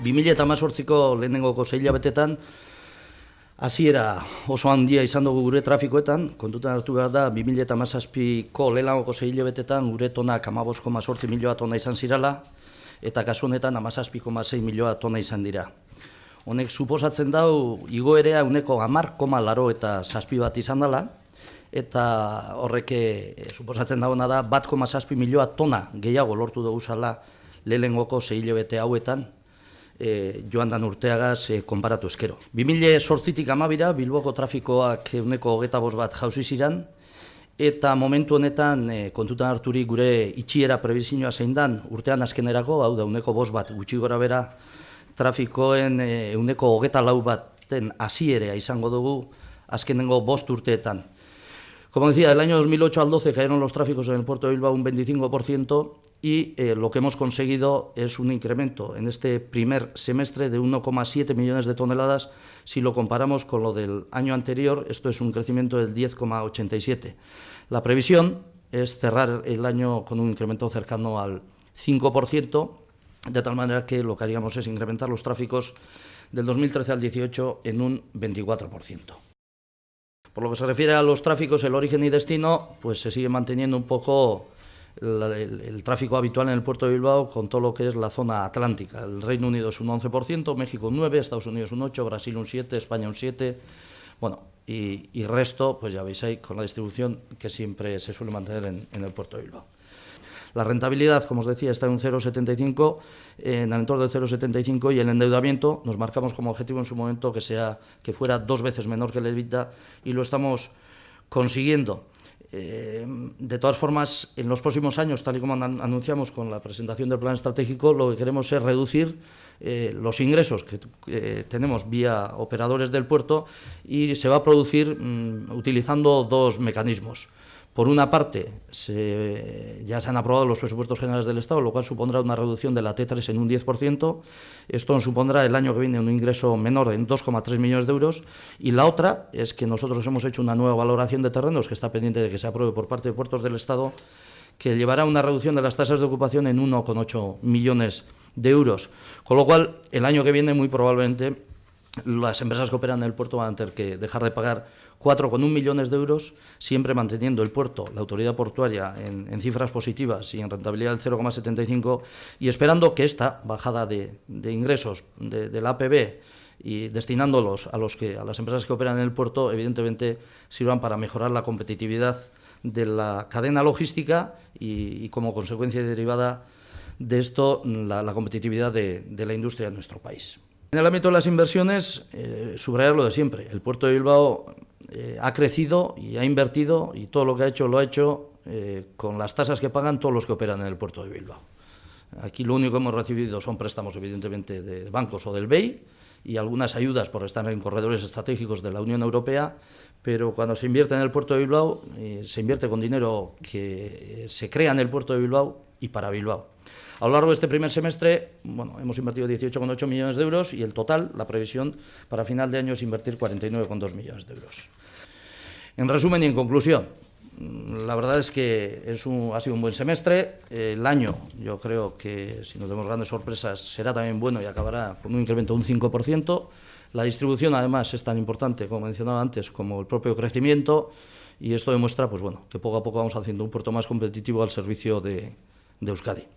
2018ko lehenengoko 6 hilabetetan hasiera oso handia izan dugu gure trafikoetan. Kontutan hartu behar da, 2017ko lehenengoko 6 hilabetetan gure tonak 15,8 milioa tona izan zirala, eta kasu honetan 17,6 milioa tona izan dira. Honek suposatzen dau igoerea 10,87 bat izan dela, eta horrek suposatzen dauna da 1,7 milioa tona gehiago lortu dugu zala lehenengoko 6 hilabete hauetan, joan dan urteagaz konparatu eskero. 2008tik 2012 Bilboko trafikoak 25 bat jauzi ziren, eta momentu honetan kontutan harturik gure itxiera prebizioa zein dan urtean azkenerako, hau da 5 bat gutxi gora bera, trafikoen 24 baten hasierea izango dugu azkenengo 5 urteetan. Como decía, del año 2008 al 12 cayeron los tráficos en el puerto de Bilbao un 25% y lo que hemos conseguido es un incremento en este primer semestre de 1,7 millones de toneladas. Si lo comparamos con lo del año anterior, esto es un crecimiento del 10,87. La previsión es cerrar el año con un incremento cercano al 5%, de tal manera que lo que haríamos es incrementar los tráficos del 2013 al 18 en un 24%. Por lo que se refiere a los tráficos, el origen y destino, pues se sigue manteniendo un poco el tráfico habitual en el puerto de Bilbao con todo lo que es la zona atlántica. El Reino Unido es un 11%, México un 9%, Estados Unidos un 8%, Brasil un 7%, España un 7%, bueno, y resto, pues ya veis ahí, con la distribución que siempre se suele mantener en el puerto de Bilbao. La rentabilidad, como os decía, está en un 0,75, en el entorno del 0,75, y el endeudamiento nos marcamos como objetivo en su momento que fuera 2 veces menor que el EBITDA, y lo estamos consiguiendo. De todas formas, en los próximos años, tal y como anunciamos con la presentación del plan estratégico, lo que queremos es reducir los ingresos que tenemos vía operadores del puerto, y se va a producir utilizando 2 mecanismos. Por una parte, ya se han aprobado los presupuestos generales del Estado, lo cual supondrá una reducción de la T3 en un 10%. Esto nos supondrá el año que viene un ingreso menor en 2,3 millones de euros. Y la otra es que nosotros hemos hecho una nueva valoración de terrenos, que está pendiente de que se apruebe por parte de Puertos del Estado, que llevará a una reducción de las tasas de ocupación en 1,8 millones de euros. Con lo cual, el año que viene, muy probablemente, las empresas que operan en el puerto van a tener que dejar de pagar 4,1 millones de euros, siempre manteniendo el puerto, la autoridad portuaria, en cifras positivas y en rentabilidad del 0,75, y esperando que esta bajada de ingresos de la APB y destinándolos a las empresas que operan en el puerto, evidentemente sirvan para mejorar la competitividad de la cadena logística y como consecuencia derivada de esto, la competitividad de la industria de nuestro país. En el ámbito de las inversiones, subrayar lo de siempre. El puerto de Bilbao ha crecido y ha invertido, y todo lo que ha hecho lo ha hecho con las tasas que pagan todos los que operan en el puerto de Bilbao. Aquí lo único que hemos recibido son préstamos, evidentemente, de bancos o del BEI, y algunas ayudas por estar en corredores estratégicos de la Unión Europea, pero cuando se invierte en el puerto de Bilbao, se invierte con dinero que se crea en el puerto de Bilbao y para Bilbao. A lo largo de este primer semestre, bueno, hemos invertido 18,8 millones de euros, y el total, la previsión para final de año, es invertir 49,2 millones de euros. En resumen y en conclusión, la verdad es que ha sido un buen semestre. El año, yo creo que si no tenemos grandes sorpresas, será también bueno y acabará con un incremento de un 5%. La distribución, además, es tan importante, como mencionaba antes, como el propio crecimiento, y esto demuestra, pues bueno, que poco a poco vamos haciendo un puerto más competitivo al servicio de Euskadi.